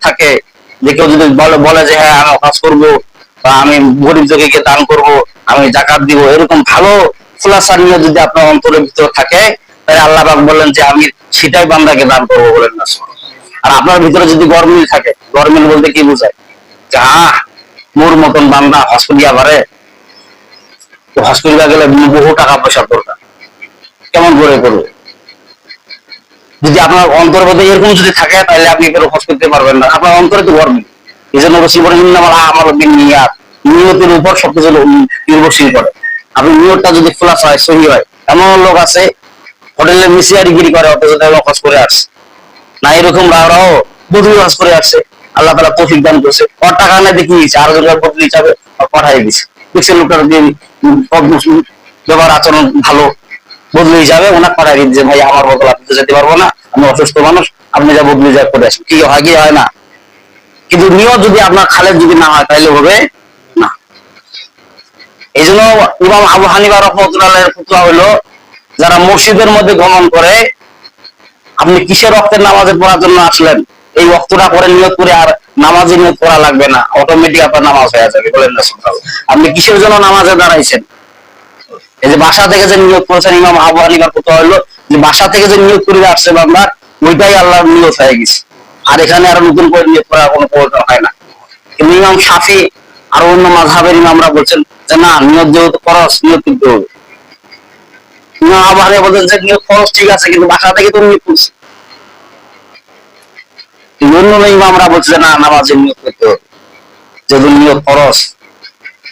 থাকে, যে কেউ যদি বলে যে হ্যাঁ আমি হজ করবো বা আমি গরিব দুঃখীকে দান করব, আমি যাকাত দিব, এরকম ভালো খোলাসা নিয়ে যদি আপনার অন্তরের ভিতরে থাকে, তাহলে আল্লাহ পাক বললেন যে আমি সেটাই বান্দাকে দান করবো বলেন না। আর আপনার ভিতরে যদি গরমিল থাকে, গরমিল বলতে কি বোঝায়, যে মোর মতন বান্দা হজ করিয়া পারে, হজ করিয়া গেলে বহু টাকা পয়সার দরকার, কেমন করে করবে? যদি আপনার অন্তর মধ্যে এরকম যদি থাকে, তাহলে আপনি কেউ হজ করতে পারবেন না। আপনার অন্তরে তো গরমিল। এই জন্য রসি বলেন আমার নিয়াত, নিয়তের উপর সবকিছু নির্ভরশীল করে। আপনি নিয়তটা যদি খোলাসা হয়, সহি হয়। এমন লোক আছে হোটেলে মিশিয়ারিগিরি করে, অথচ হজ করে আসছে না, এরকম রাও বদলি হজ করে আসছে। আল্লাহ তাআলা তৌফিক দান করছে, ওর টাকা না দেখিয়েছে, আর জনের বদলি হিসাবে পাঠাই দিচ্ছে। দেখছে লোকটার ব্যবহার আচরণ ভালো, বদলি হিসাবে ওনাকে পাঠাই দিচ্ছে, ভাই আমার বদল আপনি তো যেতে পারবো না, আমি অসুস্থ মানুষ, আপনি যা বদলি যা করে আসেন। কি হয়, কি হয় না? কিন্তু নিয়ত যদি আপনার খালেদ যদি না হয়, তাহলে হবে না। এই জন্য ইমাম আবু হানিফা রাহমাতুল্লাহির ফতোয়া হলো, যারা মসজিদের মধ্যে গমন করে, আপনি কিসের ওয়াক্তের নামাজে পড়ার জন্য আসলেন, এই ওয়াক্তটা করে নিয়ত করে আর নামাজে নিয়ত করা লাগবে না, অটোমেটিক আপনার নামাজ হয়ে যাবে বলেন না সুবহানাল্লাহ। আপনি কিসের জন্য নামাজে দাঁড়াইছেন? এই যে বাসা থেকে যে নিয়ত করেছেন, ইমাম আবু হানিফার ফতোয়া হলো যে বাসা থেকে যে নিয়ত করে আসছে বান্দা, ওইটাই আল্লাহর নিয়ত হয়ে গেছে, আর এখানে আর নতুন করে নিয়ত করার কোনো প্রয়োজন হয় না। কিন্তু ইমাম শাফি আর অন্য মাযহাবের ইমামরা বলছেন যে না, নিয়ত যেহেতু ফরজ, নিয়ত করতে হবে। ইমাম আবু হানিফা বলছেন যে নিয়ত ফরজ ঠিক আছে, কিন্তু বাসা থেকে তো নিয়ত করছে। অন্য ইমামরা বলছে না, নামাজে নিয়ত করতে হবে, যেহেতু নিয়ত ফরজ।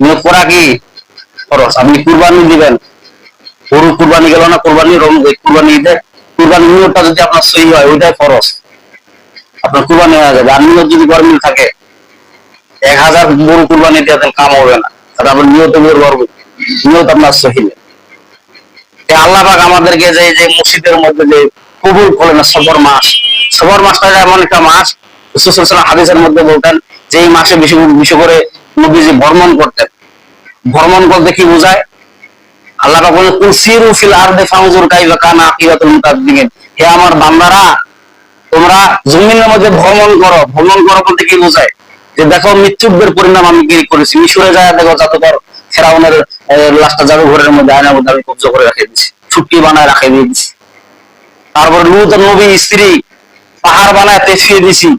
নিয়ত করা কি ফরজ। আপনি কুরবানি দিবেন, গরু কুরবানি গেল না, কুরবানি কুরবানি ঈদে কুরবানি নিয়তটা যদি আপনার সহি হয়, ওইটাই ফরজ, আপনার কুরবানি হয়ে যাবে। আর নিয়ত যদি গরমিল থাকে, 1000 গরু কুরবানি দিয়ে দেন, কাম হবে না, তাহলে আপনার নিয়ত গর্ব, নিয়ত আপনার সহি নেই। আল্লাহ পাক আমাদেরকে যে যে মসজিদের মধ্যে যে কবুল করে না, সবর মাস, সবর মাসটা এমন একটা মাস, রাসূল সাল্লাল্লাহু আলাইহি ওয়াসাল্লাম হাদিসের মধ্যে বলতেন যে এই মাসে বেশি বেশি করে নবীজি ভ্রমণ করতেন। ভ্রমণ বলতে কি বোঝায়? আল্লাহ পাক বলেন কুল সিরু ফিল আরদি ফানজুর কাইফা কানা আকিবাতুল মুতাকদ্দিমিন, হে আমার বান্দারা, তোমরা জমিনের মধ্যে ভ্রমণ করো। ভ্রমণ করো বলতে কি বোঝায়? যে দেখো মৃত্যুদের পরিণাম আমি কি করেছি। মিশরে যায় দেখো, জাদুকর ফেরাউনের লাশটা জাদুঘরের মধ্যে আয়নার মধ্যে আমি কব্জা করে রেখে দিচ্ছি, ছুট্টি বানায় রাখে দিয়েছি। তারপর লূত নবী স্ত্রী পাহাড় বানায় পেঁচিয়ে দিছি।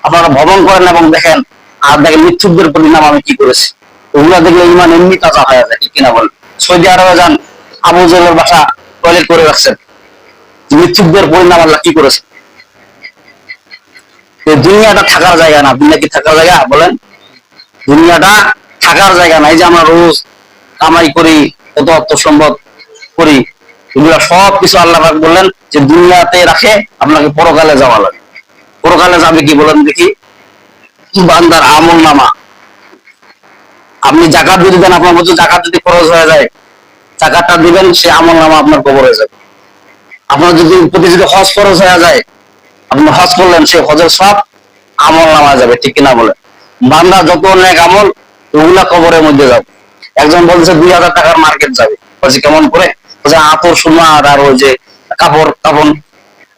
আপনারা ভ্রমণ করেন এবং দেখেন, আর দেখেন মৃত্যুদের পরিণাম আমি কি করেছি। ওগুলা দেখলে ইমান এমনি তাজা হয়ে যায়, ঠিক কিনা বলেন? সৌদি আরবে যান, আবু জেলের বাসা টয়লেট করে রাখছেন, মৃত্যুদের পরিণাম আল্লাহ কি করেছে। দুনিয়াটা থাকার জায়গা না। দুনিয়া কি থাকার জায়গা বলেন? দুনিয়াটা থাকার জায়গা না। এই যে আমরা রোজ কামাই করি, কত অর্থ সম্পদ করি, এগুলা সব কিছু আল্লাহ পাক বললেন যে দুনিয়াতে রাখে, আপনাকে পরকালে যাওয়া লাগে। পরকালে যাবে কি বলেন দেখি? বান্দার আমল নামা। আপনি জাকাত যদি দেন, আপনার মধ্যে জাকাত যদি খরচ হয়ে যায়, জাকাতটা দিবেন, সে আমল নামা আপনার কবরে যাবে। আপনার যদি প্রতি যদি হজ খরচ হয়ে যায়, আপনি হজ করলেন, সে হজের সব আমল নামা যাবে, ঠিক কিনা বলে? বান্দা যত নেক আমল, ওগুলা কবরের মধ্যে যাবে। একজন বলছে 2000 টাকার মার্কেট যাবে, বলছে কেমন করে? বলছে আতর সোনার আর ওই যে কাপড় কাপড়,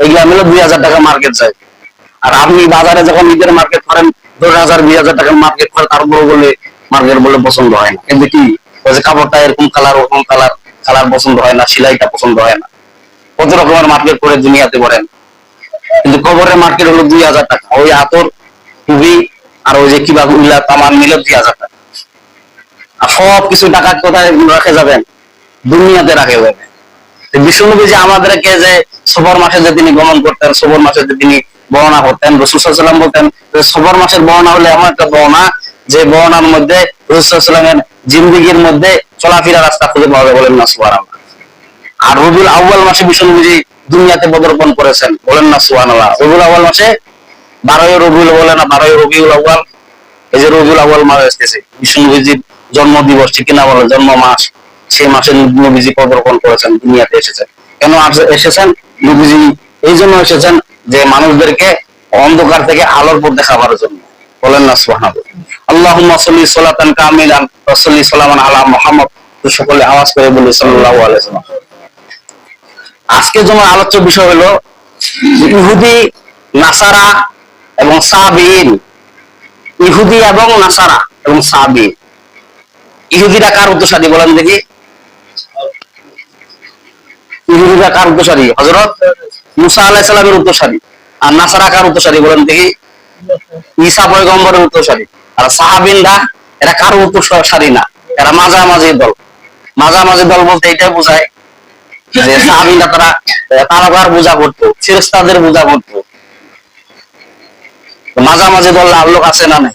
এগুলা মিলে 2000 টাকা মার্কেট যায়। আর আপনি বাজারে যখন নিজের মার্কেট করেন, 10,000 20,000 টাকার মার্কেট করে, তারপরে বলে মার্কেট বলে পছন্দ হয় না। কিন্তু কি বলছে, কাপড়টা এরকম কালার, ওরকম কালার, কালার পছন্দ হয় না, সেলাইটা পছন্দ হয় না। কত রকমের মার্কেট করে দুনিয়াতে করেন, কিন্তু কবরের মার্কেট হলো 2000 টাকা। ওই আতর টুপি আর ওই যে কিবা উল্লা তামান মিলে 2000 টাকা। আর সব কিছু টাকা কোথায় রাখে যাবেন? দুনিয়াতে রাখে যাবেন। বিশ্বনবী যে আমাদেরকে যে সফর মাসে যে তিনি গমন করতেন, সফর মাসে যে তিনি বর্ণনা করতেন, রাসূল সাল্লাল্লাহু আলাইহি ওয়াসাল্লাম বলতেন সফর মাসের বর্ণনা হলে এমন একটা বর্ণনা, যে বর্ণনার মধ্যে রাসূল সাল্লাল্লাহু আলাইহি ওয়াসাল্লামের জিন্দেগির মধ্যে চলাফেরা রাস্তা খুঁজে পাওয়া যায়, বলেন না সুবহানাল্লাহ। আর রবিউল আউয়াল মাসে বিশ্বনবী দুনিয়াতে পদার্পণ করেছেন, বলেন না সুবহানাল্লাহ। রবিউল আউয়াল মাসে 12 রবিউল বলে না, 12 রবিউল আউয়াল। এই যে রবিউল আউয়াল মাস আসতেছে, বিশ্বনবীজির জন্ম দিবস, ঠিক কিনা বলেন? জন্ম মাস, সেই মাসে নবীজি পদার্পণ করেছেন, দুনিয়াতে এসেছেন। কেন এসেছেন? নবীজি এই জন্য এসেছেন যে মানুষদেরকে অন্ধকার থেকে আলোর পথ দেখাবার জন্য, বলেন না সুবহানাল্লাহ। আল্লাহুম্মা সাল্লি সালাতান কামিলান ওয়া সাল্লি সালামান আলা মুহাম্মদ। তো সকলে আওয়াজ করে বলি সাল্লাল্লাহু আলাইহি ওয়াসাল্লাম। আজকে যেমন আলোচ্য বিষয় হলো ইহুদি নাসারা এবং সাবিন, ইহুদি এবং নাসারা এবং সাবিন। ইহুদিরা কার উত্তরসারী বলেন দেখি? ইহুদিরা কার উত্তরসারী? হযরত মুসা আলাইহিস সালামের উত্তরসারী। আর নাসারা কার উত্তরসারী বলেন দেখি? ঈসা পয়গম্বরের উত্তরসারী। আর সাহাবিনরা এরা কারো উত্তরসারী না, এরা মাঝামাঝি দল। মাঝামাঝি দল বলতে এটাই বোঝায় যে সাহাবিনরা তারা তারকার পূজা করতো, ফেরেশতাদের পূজা করতো। মাঝামাঝি দল লোক আছে না নাই?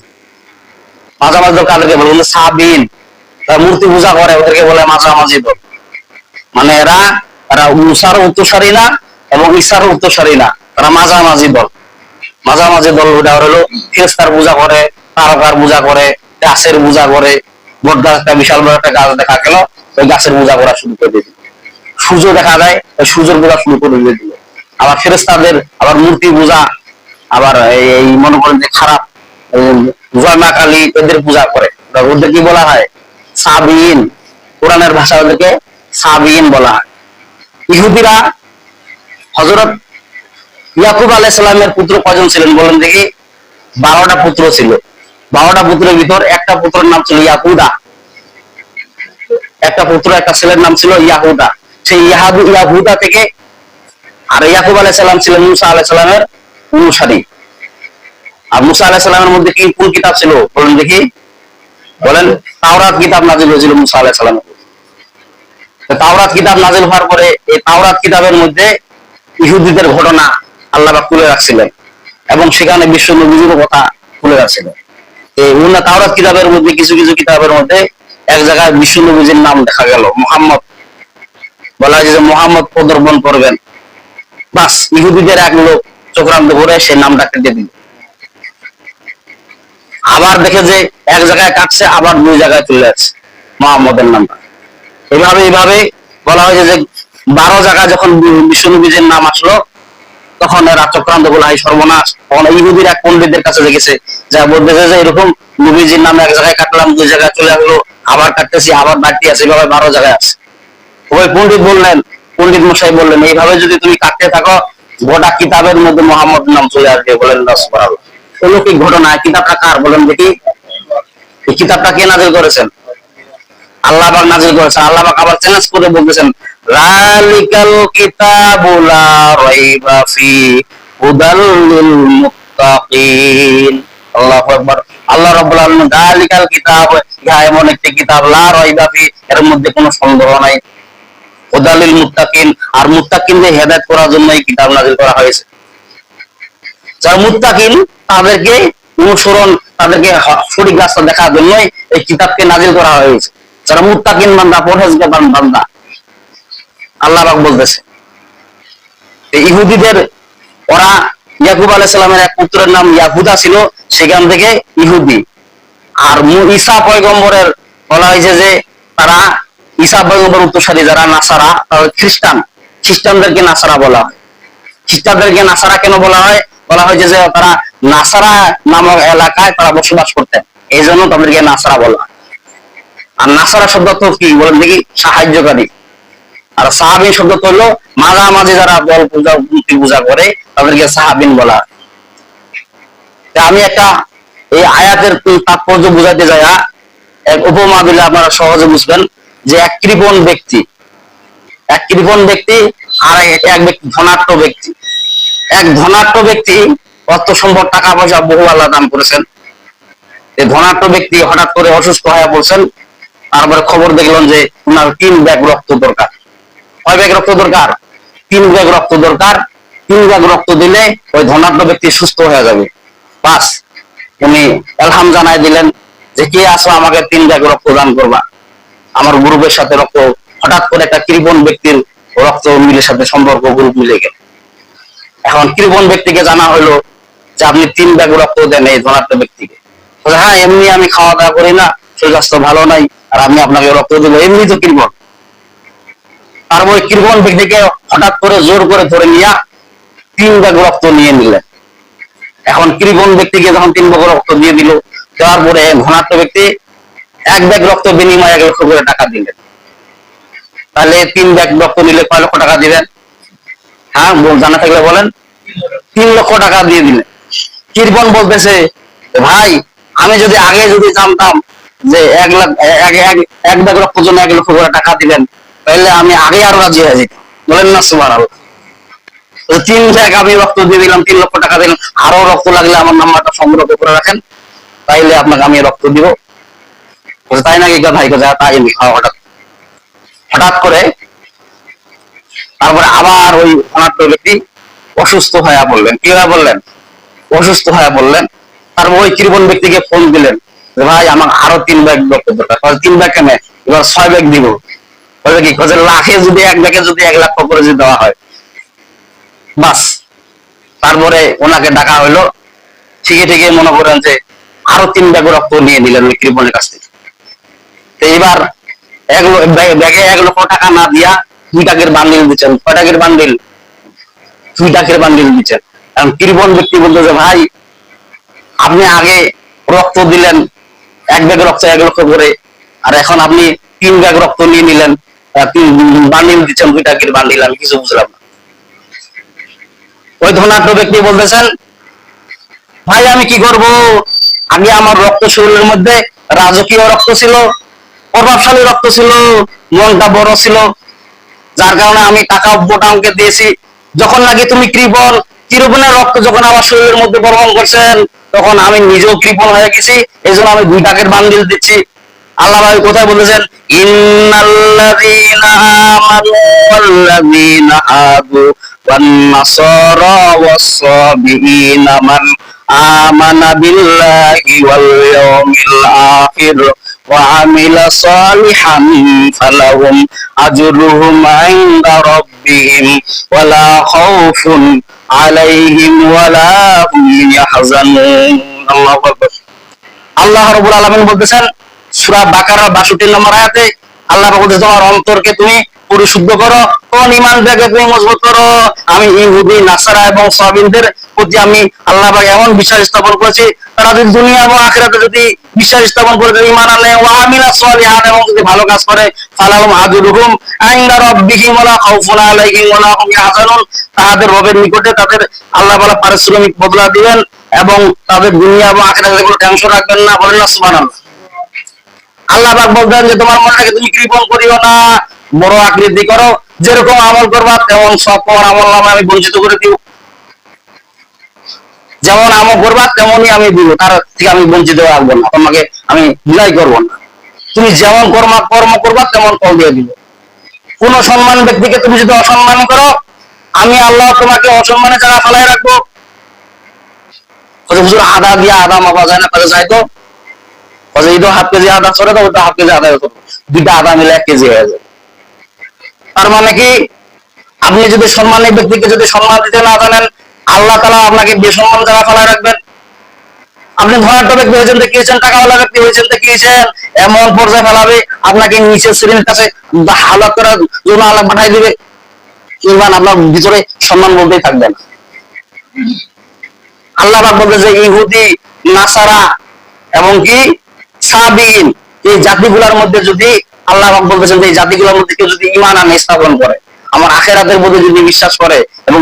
মাঝামাঝি দল কাদেরকে বলে? সাহাবিন, তারা মূর্তি পূজা করে, ওদেরকে বলে মাঝামাঝি দল। মানে এরা এরা মুসার উত্তরসারী না এবং ঈসার উত্তরসারী না, তারা মাঝামাঝি দল। মাঝামাঝি দল ওটা হলো ফেরেশতার পূজা করে, তারকার পূজা করে, গাছের পূজা করে। বট গাছ, একটা বিশাল বড় একটা গাছ দেখা গেল, ওই গাছের পূজা করা শুরু করে দিল। সূর্য দেখা যায়, ওই সূর্যের পূজা শুরু করে দিল। আবার ফেরেশতাদের আবার মূর্তি পূজা, আবার এই মনে করেন যে খারাপ জয় মা কালী এদের পূজা করে। ওদের কি বলা হয়? সাবিন। কোরআনের ভাষা ওদেরকে সাবিন বলা হয়। ইহুদিরা হযরত ইয়াকুব আলাইহিস সালামের পুত্র কয়জন ছিলেন বলেন দেখি? 12টা পুত্র ছিল। 12টা পুত্রের ভিতর একটা পুত্রের নাম ছিল ইয়াহুদা। একটা পুত্র, একটা ছেলের নাম ছিল ইয়াহুদা। সেই ইয়াহুদা থেকে, আর ইয়াকুব আলাইহিস সালাম ছিলেন মুসা আলাইহিস সালামের অনুসারী। আর মুসা আলাইহিস সালামের মধ্যে কি কোন কিতাব ছিল বলেন দেখি? বলেন। তাওরাত কিতাব নাযিল হয়েছিল মুসা আলাইহিস সালামের। তাওরাত কিতাব নাযিল হওয়ার পরে এই তাওরাত কিতাবের মধ্যে ইহুদিদের ঘটনা আল্লাহ পাক তুলে রাখছিলেন এবং সেখানে বিশ্ব নবীর কথা তুলে রাখছিলেন। এই তাওরাত কিতাবের মধ্যে কিছু কিছু কিতাবের মধ্যে এক জায়গায় বিশ্ব নবীর নাম দেখা গেল, মুহাম্মদ। বলা হয় যে মুহাম্মদ পদার্পণ করবেন। বাস, ইহুদিদের এক লোক চক্রান্ত করে সেই নামটা কেটে দিল। আবার দেখে যে এক জায়গায় কাটছে, আবার দুই জায়গায় চলে আসছে মুহাম্মদের নামটা। এইভাবে বলা হয়েছে যে 12 জায়গায় যখন বিশ্ব নবীর নাম আসলো, তখন এরা চক্রান্ত বলা হয় সর্বনাশ। তখন ইহুদির এক পণ্ডিতের কাছে গেছে, যা বলতেছে যে এরকম নবীজির নাম এক জায়গায় কাটলাম, দুই জায়গায় চলে আসলো, আবার কাটতেছি, আবার বাড়তি আছে, এভাবে 12 জায়গায় আছে। ওই পণ্ডিত বললেন, পণ্ডিত মশাই বললেন, এইভাবে যদি তুমি কাটতে থাকো, গোটা কিতাবের মধ্যে মোহাম্মদ নাম চলে আসবে। বলেন সুবহানাল্লাহ। অলৌকিক ঘটনা। কিতাবটা কার বলেন দেখি? এই কিতাবটা কে নাযিল করেছেন? আল্লাহ পাক নাযিল করেছেন। আল্লাহ পাক আবার চ্যালেঞ্জ করে বলতেছেন, যালিকাল কিতাবু লা রাইবা ফি হুদাল লিল মুত্তাকিন। আল্লাহু আকবার। আল্লাহ রাব্বুল আলামিন যালিকাল কিতাব, ইহা এমন একটি কিতাব, লা রাইবা ফি, এর মধ্যে কোনো সন্দেহ নাই, হুদাল লিল মুত্তাকিন, আর মুত্তাকিনদের হেদায়েত করার জন্য এই কিতাব নাযিল করা হয়েছে। যারা মুত্তাকিন তাদেরকে অনুসরণ, তাদেরকে সঠিক রাস্তা দেখার জন্যই এই কিতাবকে নাযিল করা হয়েছে। যারা মুত্তাকিন বান্দা, পরহেজগার বান্দা, আল্লাহ পাক বলতেছে। ইহুদিদের, ওরা ইয়াকুব আলাইহিস সালামের এক পুত্রের নাম ইয়াহুদা ছিল, সেখান থেকে ইহুদি। আর ঈসা পয়গম্বরের বলা হয়েছে যে তারা ঈসা পয়গম্বর উত্তরসারী যারা নাসারা, তারা খ্রিস্টান। খ্রিস্টানদেরকে নাসারা বলা হয়। খ্রিস্টানদেরকে নাসারা কেন বলা হয়? বলা হয়েছে যে তারা নাসারা নামক এলাকায় তারা বসবাস করতেন, এই জন্য তাদেরকে নাসারা বলা হয়। আর নাসারা শব্দ তো কি বলেন দেখি? সাহায্যকারী। আর সাহাবিন শব্দ তো হলো মাঝামাঝি যারা দল পূজা, মূর্তি পূজা করে, তাদেরকে সাহাবিন বলা হয়। আমি একটা এই আয়াতের তাৎপর্য বুঝাতে যাই, এক উপমা দিলে আপনারা সহজে বুঝবেন। যে এক কৃপণ ব্যক্তি, আর এক ব্যক্তি ধনাঢ্য ব্যক্তি। এক ধনাঢ্য ব্যক্তি অর্থ সম্পদ, টাকা পয়সা বহু আল্লাহ দান করেছেন। এই ধনাঢ্য ব্যক্তি হঠাৎ করে অসুস্থ হয়ে পড়ছেন। তারপরে খবর দেখলেন যে ওনার 3 ব্যাগ রক্ত দরকার। কয় ব্যাগ রক্ত দরকার? 3 ব্যাগ রক্ত দরকার। 3 ব্যাগ রক্ত দিলে ওই ধনাঢ্য ব্যক্তি সুস্থ হয়ে যাবে। বাস, উনি এলহাম জানাই দিলেন যে কে আসো, আমাকে 3 ব্যাগ রক্ত দান করবা। আমার গ্রুপের সাথে রক্ত, হঠাৎ করে একটা কৃপণ ব্যক্তির রক্ত মিলের সাথে সম্পর্ক, গ্রুপ মিলে গেল। এখন কৃপণ ব্যক্তিকে জানা হলো যে আপনি 3 ব্যাগ রক্ত দেন এই ধনাঢ্য ব্যক্তিকে। হ্যাঁ, এমনি আমি খাওয়া দাওয়া করি না, শরীর স্বাস্থ্য ভালো নাই, আর আমি আপনাকে রক্ত দেবো, এমনি তো কৃপণ। তারপরে কৃপণ ব্যক্তিকে হঠাৎ করে জোর করে ধরে নিয়ে 3 ব্যাগ রক্ত নিয়ে নিলেন। এখন কৃপণ ব্যক্তিকে যখন 3 ব্যাগ রক্ত দিয়ে দিল, দেওয়ার পরে ধনাঢ্য ব্যক্তি 1 ব্যাগ রক্ত বিনিময়ে 1 লক্ষ করে টাকা দিলেন। তাহলে 3 ব্যাগ রক্ত নিলে কয় লক্ষ টাকা দিবেন? হ্যাঁ, জানা থাকলে বলেন। 3 লক্ষ টাকা দিয়ে দিলেন। কৃপণ বলতেছে, ভাই আমি যদি আগে যদি জানতাম যে 1 লাখ 1 ব্যাগ রক্তের জন্য 1 লক্ষ করে টাকা দিবেন, তাহলে আমি আগে আরো রাজি হয়ে যেতাম। বলেন না সুবহানাল্লাহ। 3 ব্যাগ আমি রক্ত দিয়ে দিলাম, 3 লক্ষ টাকা দিলাম, আরো রক্ত লাগলে আমার নাম্বারটা সংগ্রহ করে রাখেন, তাইলে আপনাকে আমি রক্ত দিব। তাই নাকি? ভাই তাই হঠাৎ হঠাৎ করে তারপরে আবার ওই অনাথ ব্যক্তি অসুস্থ হয়ে বললেন। কি হয়ে বললেন? অসুস্থ হয়ে বললেন। তারপর ওই কৃপণ ব্যক্তিকে ফোন দিলেন যে ভাই আমার আরো 3 ব্যাগ রক্ত দরকার। 3 ব্যাগ কেন, এবার 6 ব্যাগ দিব। বলবে কি, লাখে যদি 1 ব্যাগে যদি 1 লাখ করে যদি দেওয়া হয়, বাস। তারপরে ওনাকে ডাকা হইলো, ঠিকই ঠিকই মনে করেন যে আরো 3 ব্যাগ রক্ত নিয়ে নিলেন ওই কৃপণের কাছ থেকে। তো এবার ব্যাগে 1 লক্ষ টাকা না দিয়া 2 টাকার বান্ডিল দিচ্ছেন। 6 টাকার বান্ডিল? 2 টাকার বান্ডিল দিচ্ছেন। কারণ কৃপণ ব্যক্তি বলতে যে ভাই আপনি আগে রক্ত দিলেন 1 ব্যাগ রক্ত 1 লক্ষ করে, আর এখন আপনি 3 ব্যাগ রক্ত নিয়ে নিলেন, বান্ডিল দিচ্ছেন 2 টাকার বান্ডিল, আমি কিছু বুঝলাম না। ওই ধনাঢ্য ব্যক্তি বলতেছেন, ভাই আমি কি করব, আগে আমার রক্ত শরীরের মধ্যে রাজকীয় রক্ত ছিল, প্রভাবশালী রক্ত ছিল, মনটা বড় ছিল, যার কারণে আমি টাকা বোটামকে দিয়েছি। যখন নাকি তুমি কৃপণের রক্ত যখন আমার শরীরের মধ্যে বর্মন করছেন, তখন আমি নিজেও কৃপণ হয়ে গেছি, এই জন্য আমি 2 টাকার বান্ডিল দিচ্ছি। আল্লাহ ভাই কোথায় বলেছেন, ইন্নাল্লাযীনা আমানু ওয়াল্লাযীনা হাদু ওয়ান নাসারা ওয়াস-সাবিঈনা মান আমানা বিল্লাহি ওয়াল ইয়াউমিল আখির ওয়া আমিলা সালিহান ফালাহুম আজরুহুম ইনদা রাব্বিহিম ওয়ালা খাউফুন আলাইহিম ওয়ালা হুম ইয়াহজানুন। আল্লাহু আকবার। আল্লাহ রাব্বুল আলামিন বলতেছেন সূরা বাকারার 62 নম্বর আয়াতে, আল্লাহ বলতেছে তোমার অন্তরকে তুমি পরিশুদ্ধ করো, কোন ঈমানটাকে তুমি মজবুত করো। আমি ইহুদি নাসারা এবং সাবিনদের প্রতি আমি আল্লাহ পাক এমন বিশ্বাস স্থাপন করেছি, তারা যদি দুনিয়া এবং আখিরাতে যদি বিশ্বাস স্থাপন করে, ঈমান আনে ওয়া আমিলা সালিহান এবং যদি ভালো কাজ করে, ফালাহুম আজরুহুম ইনদা রাব্বিহিম ওয়ালা খাউফুন আলাইহিম ওয়ালা হুম ইয়াহজানুন, তাদের রবের নিকটে তাদের আল্লাহ তাআলা পারিশ্রমিক বদলা দিবেন এবং তাদের দুনিয়া এবং আখিরাতে কোনো টেনশন রাখবেন না। বলেন না সুবহানাল্লাহ। আল্লাহ পাক বলতেন যে তোমার মনটাকে তুমি কৃপণ করিও না, বড় আকৃতি করো, যেরকম আমল করবা তেমন সব তোমার আমল নামে আমি বঞ্চিত করে দিব। যেমন আমল করবা তেমনই আমি দিব, তার থেকে আমি বঞ্চিত রাখবো না, তোমাকে আমি বিদায় করবো না। তুমি যেমন কর্ম করবা তেমন ফল দিয়ে দিব। কোন সম্মান ব্যক্তিকে তুমি যদি অসম্মান করো, আমি আল্লাহ তোমাকে অসম্মানে জায়গা ফেলায় রাখবো। হুজুর আদা দিয়ে আদা মাপা যায় না, কাজে যায় তো এই তো 1/2 কেজি আদা ছড়ে, তো 1/2 কেজি আদা, 2টা আদা মিলে 1 কেজি হয়ে যায়। তার মানে কি, আপনি যদি সম্মানী ব্যক্তিকে যদি সম্মান দিতে না জানেন, আল্লাহ তাআলা আপনাকে বেসম্মান জায়গা ফেলায় রাখবেন। আপনি ধনাঢ্য ব্যক্তি হয়েছেন দেখিয়েছেন, টাকাওয়ালা ব্যক্তি হয়েছেন দেখিয়েছেন, এমন পর্যায়ে ফেলাবে আপনাকে নিচের শ্রেণীর কাছে হালাত করার জন্য আল্লাহ পাঠাই দিবে। ঈমান আপনার ভিতরে সম্মান বলতেই থাকবে না। আল্লাহ পাক বলতে যে ইহুদি নাসারা এবং কি সাবিন, এই জাতিগুলোর মধ্যে যদি আল্লাহ পাক বলতেছেন যে এই জাতিগুলোর মধ্যে কেউ যদি ঈমান আনে, স্থাপন করে, আমার আখিরাতের প্রতি যদি বিশ্বাস করে এবং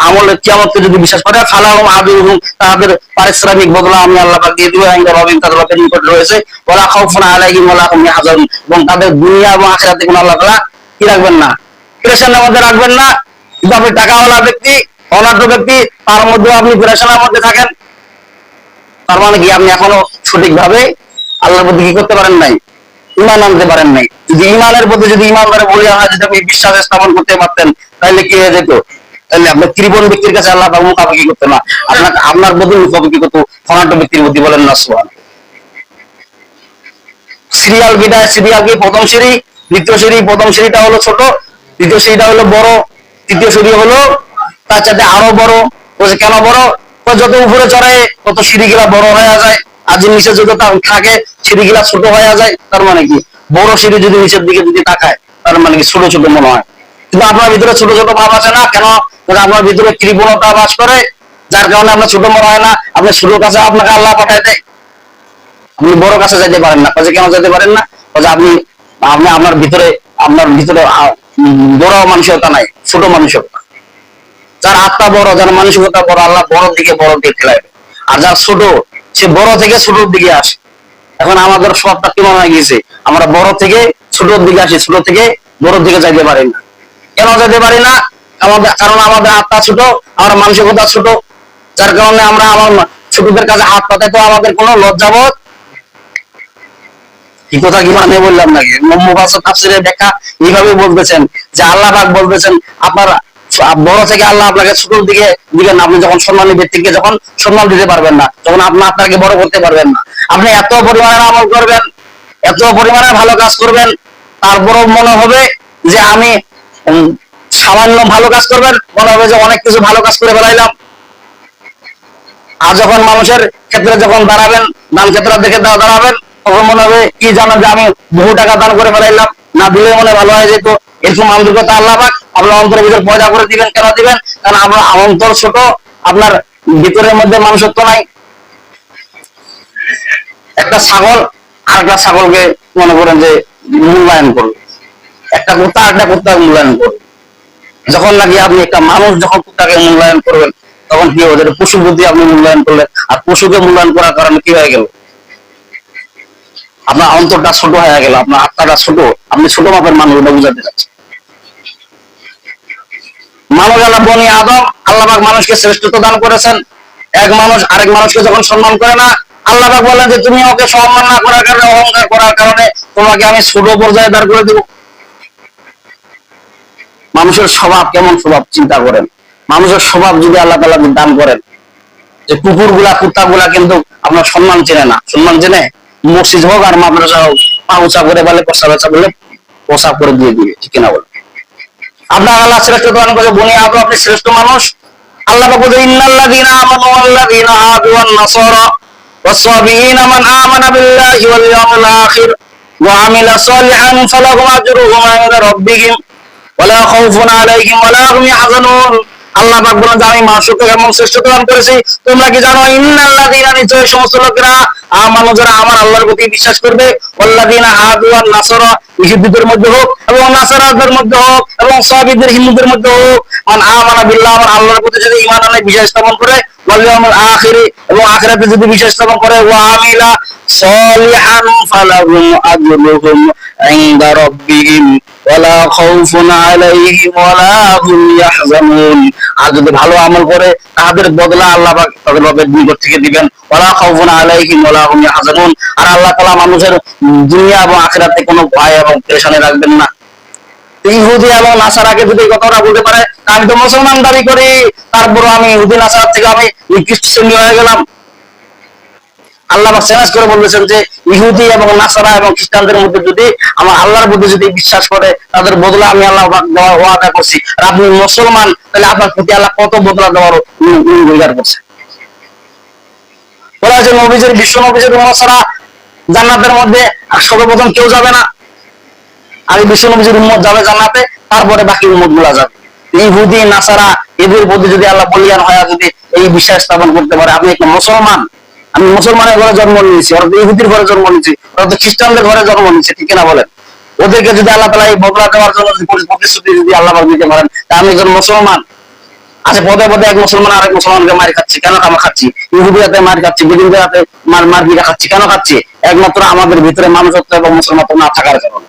আমলের কিয়ামতকে যদি বিশ্বাস করে, ফালাহুম আজরুহুম, তাদের পারিশ্রমিক বদলা আমি আল্লাহ পাক দিয়ে দিব। ইনদা রাব্বিহিম, তাদের রবের নিকট রয়েছে। ওয়ালা খাউফুন আলাইহিম ওয়ালা হুম ইয়াহজানুন, এবং তাদের দুনিয়া এবং আখিরাতে কোনো আল্লাহ তাআলা কি রাখবেন না, পেরেশানির মধ্যে রাখবেন না। কিন্তু আপনি টাকাওয়ালা ব্যক্তি, অনাঢ্য ব্যক্তি, তার মধ্যে আপনি পেরেশানির মধ্যে থাকেন, তার মানে কি আপনি এখনো সঠিকভাবে আল্লাহর প্রতি কি করতে পারেন নাই, ঈমান আনতে পারেন নাই। যদি ঈমানের প্রতি যদি ঈমানদারে বলে হয়, যদি আপনি বিশ্বাস স্থাপন করতে পারতেন, তাহলে কি হয়ে যেত? তাহলে আপনার কৃপণ ব্যক্তির কাছে আল্লাহ পাক মুখাপেক্ষি করতো না, আপনার প্রতি মুখাপেক্ষি করতো ধনাঢ্য ব্যক্তির প্রতি। বলেন না সুবহানাল্লাহ। সিরিয়াল বিদায়, সিরিয়াল কি প্রথম সিঁড়ি, দ্বিতীয় সিঁড়ি। প্রথম সিঁড়িটা হলো ছোট, দ্বিতীয় সিঁড়িটা হলো বড়, তৃতীয় সিঁড়ি হলো তার চাইতে আরো বড়। বলছে কেন বড়? যত উপরে চড়ে তত সিঁড়িগুলা বড় হয়ে যায়, আর যে নিচে যত থাকে সিঁড়িগুলা ছোট হয়ে যায়। তার মানে কি, বড় সিঁড়ি যদি নিচের দিকে যদি তাকায়, তার মানে কি ছোট ছোট মনে হয়। কিন্তু আপনার ভিতরে ছোট ছোট ভাব আছে না কেন? আপনার ভিতরে কৃপণতা বাস করে, যার কারণে আপনার ছোট মনে হয় না। আপনি ছোট কাছে আপনাকে আল্লাহ পাঠায় দেয়, আপনি বড় কাছে যেতে পারেন না। কাজে কেন যেতে পারেন না? আপনি আপনি আপনার ভিতরে বড় মানসিকতা নাই, ছোট মানসিকতা। যার আত্মা বড়, যার মানসিকতা বড়, আল্লাহ বড় দিকে ঠেলায়। আর যার ছোট সে বড় থেকে ছোটর দিকে আসে। এখন আমাদের সবটা কেমন হয়ে গেছে, আমরা বড় থেকে ছোটর দিকে আসি, ছোট থেকে বড়র দিকে যাইতে পারি না। কেন যেতে পারি না? কারণ আমাদের আত্মা ছোট, আমার মানসিকতা ছোট, যার কারণে আমরা আমার ছোটদের কাছে হাত পাতাইতে আমাদের কোনো লজ্জাবোধ, কি কথা কি মানে বললাম নাকি, মুফাসসির তাফসীরে ব্যাখ্যা এইভাবে বলতেছেন যে আল্লাহ পাক বলতেছেন আপনার বড় থেকে আল্লাহ আপনাকে ছোটর দিকে দিবেন, আপনি যখন সম্মানী ব্যক্তিকে যখন সম্মান দিতে পারবেন না, যখন আপনি আপনাকে বড় করতে পারবেন না, আপনি এত পরিমাণে আমল করবেন, এত পরিমাণে ভালো কাজ করবেন, তারপরও মনে হবে যে আমি সামান্য ভালো কাজ করবেন, মনে হবে যে অনেক কিছু ভালো কাজ করে ফেলাইলাম। আর যখন মানুষের ক্ষেত্রে যখন দাঁড়াবেন, দান ক্ষেত্র দেখে দাঁড়াবেন, তখন মনে হবে কি জানেন যে আমি বহু টাকা দান করে ফেলাইলাম, না দিলে মনে ভালো হয়ে যেত। এরকম আন্তরিকতা আল্লাহ পাক আপনার অন্তরের ভিতর পয়দা করে দিবেন। কেন দিবেন? কারণ আপনার অন্তর ছোট, আপনার ভিতরের মধ্যে মানুষত্ব নাই। একটা ছাগল আর একটা ছাগলকে মনে করেন যে মূল্যায়ন করবে, একটা কুত্তা আর একটা কুত্তাকে মূল্যায়ন করবে। যখন নাকি আপনি একটা মানুষ যখন কুত্তাকে মূল্যায়ন করবেন, তখন কি হবে, পশু বুদ্ধি আপনি মূল্যায়ন করলেন, আর পশুকে মূল্যায়ন করার কারণে কি হয়ে গেল, আপনার অন্তরটা ছোট হয়ে গেল, আপনার আত্মাটা ছোট, আপনি ছোট মাপের মানুষ বুঝাতে চাচ্ছেন। মানুষ আল্লাহ বনি আদম, আল্লাহ পাক মানুষকে শ্রেষ্ঠত্ব দান করেছেন। এক মানুষ আরেক মানুষকে যখন সম্মান করে না, আল্লাহ পাক বলেন যে তুমি ওকে সম্মান না করার কারণে, অহংকার করার কারণে তোমাকে আমি ছোট পর্যায়ে দাঁড় করে দেব। মানুষের স্বভাব কেমন স্বভাব চিন্তা করেন। মানুষের স্বভাব যদি আল্লাহ তাআলা দান করেন, যে কুকুর গুলা কুত্তা গুলা কিন্তু আপনার সম্মান চেনে না, সম্মান চেনে মসজিদ হোক আর মাদ্রাসা হোক, পা উঁচা করে বলে প্রসাব বলে প্রসাব করে দিয়ে দিবে, ঠিক কিনা বলে। আপনার আল্লাহ শ্রেষ্ঠ দান করে বনি আদম, আপনি শ্রেষ্ঠ মানুষ। আল্লাহ পাক বলে ইন্নাল্লাযীনা আমানু ওয়াল্লাযীনা হাদু ওয়ান নাসারা ওয়াস-সাবিঈনা মান আমানা বিল্লাহি ওয়াল ইয়াউমিল আখির ওয়া আমিলা সালিহান ফালাহুম আজরুহুম ইনদা রাব্বিহিম ওয়ালা খাউফুন আলাইহিম ওয়ালা হুম ইয়াহজানুন। আল্লাহ পাক বলেন যে আমি মানুষকে এমন শ্রেষ্ঠত্ব দান করেছি, তোমরা কি জানো ইন্নাল্লাযীনা, নিশ্চয়ই সমস্ত লোকেরা, আমানু যারা আমার আল্লাহর প্রতি বিশ্বাস করবে, ওয়াল্লাযীনা হাদু ওয়ান নাসারা, ইহুদিদের মধ্যে হোক এবং নাসারাদের মধ্যে হোক এবং সাবিদের হিন্দুদের মধ্যে হোক, মান আমানা বিল্লাহ, আমার আল্লাহর প্রতি যদি ঈমান আনে, বিশ্বাস স্থাপন করে, ওয়াল ইয়াউমিল আখির, এবং আখিরাতে যদি বিশ্বাস স্থাপন করে, ওয়া আমিলা সালিহান ফালাহুম আজরুহুম ইনদা রাব্বিহিম ওয়ালা খাউফুন আলাইহিম ওয়ালা হুম ইয়াহজানুন। আর যদি ভালো আমল করে, তাদের বদলা আল্লাহ পাক তাদের রবের নিকট থেকে দিবেন, ওয়ালা খাউফুন আলাইহিম ওয়ালা হুম ইয়াহজানুন। আর আল্লাহ তাআলা মানুষের দুনিয়া এবং আখিরাতে কোনো ভয় এবং পেরেশানি রাখবেন না। ইহুদি এবং নাসারাকে যদি এই কথাটা বলতে পারে, আমি তো মুসলমান দাবি করি, তারপর আমি ইহুদি নাসার থেকে আমি নিকৃষ্ট শ্রেণী হয়ে গেলাম। আল্লাহ পাক চ্যালেঞ্জ করে বলতেছেন যে ইহুদি এবং নাসারা এবং খ্রিস্টানদের মধ্যে যদি আমার আল্লাহর প্রতি যদি বিশ্বাস করে, তাদের বদলা আমি আল্লাহ পাক দেওয়ার ওয়াদা করছি। আর আপনি মুসলমান, তাহলে আপনার প্রতি আল্লাহ কত বদলা দেওয়ার অঙ্গীকার করছে। বলা হয়েছে নবীজের, বিশ্ব নবীজের উম্মত ছাড়া জান্নাতের মধ্যে সর্বপ্রথম কেউ যাবে না, আর বিশ্ব নবীজের উম্মত যাবে জান্নাতে, তারপরে বাকি উম্মত গুলা যাবে। ইহুদি নাসারা এদের প্রতি যদি আল্লাহ বলিয়ান হয়, যদি এই বিশ্বাস স্থাপন করতে পারে, আপনি একটা মুসলমান, আমি মুসলমানের ঘরে জন্ম নিয়েছি, ওরা তো ইহুদির ঘরে জন্ম নিয়েছি, ওরা তো খ্রিস্টানদের ঘরে জন্ম নিয়েছে, ঠিক না বলেন। ওদেরকে যদি আল্লাহ তাআলা এই বদলা দেওয়ার জন্য প্রতিশ্রুতি যদি আল্লাহ দিতে পারেন, তা আমি একজন মুসলমান। আচ্ছা, পদে পদে এক মুসলমান আরেক মুসলমানকে মার খাচ্ছি, কেন আমরা খাচ্ছি? ইহুদিয়াতে মার খাচ্ছি, বেদিনদের হাতে মার পিটা খাচ্ছি, কেন খাচ্ছি? একমাত্র আমাদের ভিতরে মানুষত্ব এবং মুসলমান না থাকার কারণে।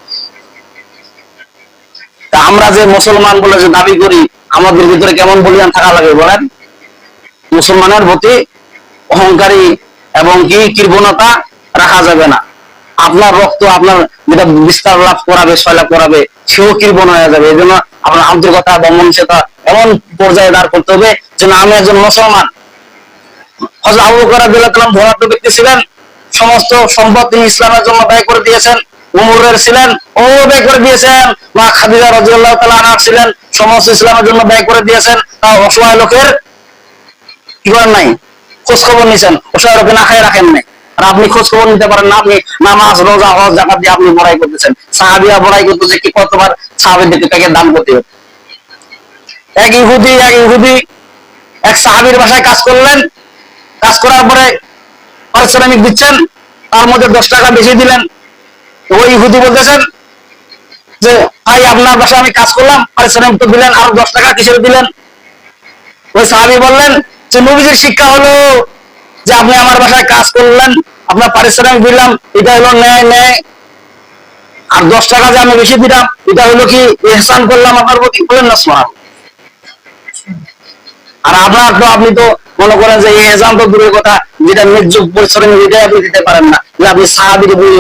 তা আমরা যে মুসলমান বলে যে দাবি করি, আমাদের ভিতরে কেমন বলিয়ান থাকা লাগে বলেন? মুসলমানের প্রতি অহংকারী এবং কি কৃপণতা রাখা যাবে না। আপনার রক্ত আপনার যেটা বিস্তার লাভ করাবে, সয়লাভ করাবে, সেও কৃপণ হয়ে যাবে। এই জন্য আপনার আন্তরিকতা এবং মনুষ্যতা এমন পর্যায়ে দাঁড় করতে হবে যেন আমি একজন মুসলমান। হযরত আবু বকর রাদিয়াল্লাহু তাআলা ধনাঢ্য ব্যক্তি ছিলেন, সমস্ত সম্পদ তিনি ইসলামের জন্য ব্যয় করে দিয়েছেন। উমরের ছিলেন, ওমর ব্যয় করে দিয়েছেন। মা খাদিজা রাদিয়াল্লাহু তাআলা আনহা ছিলেন, সমস্ত ইসলামের জন্য ব্যয় করে দিয়েছেন। তাও অসহায় লোকের কি করেন নাই, খোঁজ খবর নিয়েছেন, অসহায় লোকে না খায় রাখেন নাই। আর আপনি খোঁজ খবর নিতে পারেন না, আপনি নামাজ রোজা হজ যাকাত দিয়ে আপনি বড়াই করতেছেন। সাহাবীরা বড়াই করতেছে কি, কতবার সাহাবীদেরকে তাকে দান করতে হবে। এক ইহুদি এক সাহাবীর বাসায় কাজ করলেন, কাজ করার পরে পারিশ্রমিক দিচ্ছেন, তার মধ্যে 10 টাকা বেশি দিলেন। ওই ইহুদি বলতেছেন যে ভাই, আপনার বাসায় আমি কাজ করলাম, পারিশ্রমিক তো দিলেন, আর 10 টাকা কিসের দিলেন? ওই সাহাবী বললেন যে নবীজির শিক্ষা হলো যে আপনি আমার বাসায় কাজ করলেন, আপনার পারিশ্রমিক দিলাম, এটা হলো ন্যায় ন্যায়। আর 10 টাকা যে আমি বেশি দিলাম, এটা হলো কি ইহসান করলাম আপনার প্রতি? বলেন না সুবহান। আর আপনার তো, আপনি তো মনে করেন যে এহসান তো দূরের কথা, যেটা ন্যায্য পরিশ্রম এটাই আপনি দিতে পারেন না, যে আপনি সাহাবীর বই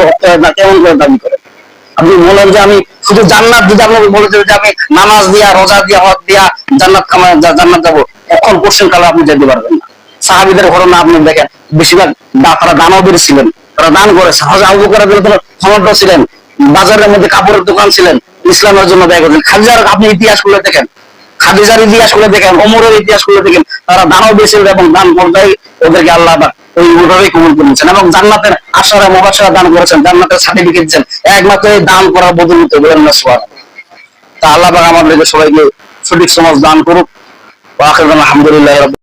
না কেমন করে দাবি করেন? আপনি বলেন যে আমি শুধু জান্নাত, যদি আপনাকে বলেছেন যে আমি নামাজ দিয়া, রোজা দিয়া, হজ দিয়া জান্নাত জান্নাত যাবো, এখন কোশ্চেন কালে আপনি যেতে পারবেন না। সাহাবীদের ঘটনা আপনি দেখেন, বেশিরভাগ তারা দানবীর ছিলেন, তারা দান করেছে। হযরত আবু বকর রাদিয়াল্লাহু তাআলা সমর্থ ছিলেন, বাজারের মধ্যে কাপড়ের দোকান ছিলেন, ইসলামের জন্য ব্যয় করেছেন। খাদিজার আপনি ইতিহাস খুলে দেখেন, খাদিজার ইতিহাস খুলে দেখেন, ওমরের ইতিহাস খুলে দেখেন, তারা দানবীর ছিলেন এবং দান করতেই ওদেরকে আল্লাহ পাক ওই ওইভাবেই কবুল করেছেন এবং জান্নাতের আশারা মুবাশশারা দান করেছেন, জান্নাতের সার্টিফিকেট দিয়েছেন একমাত্র এই দান করার বদৌলতে। বলেন না সুবহানাল্লাহ। তা আল্লাহ পাক আমাদেরকে সবাইকে সঠিক সমাজ দান করুক। ওয়া আখিরু আলহামদুলিল্লাহি রাব্বিল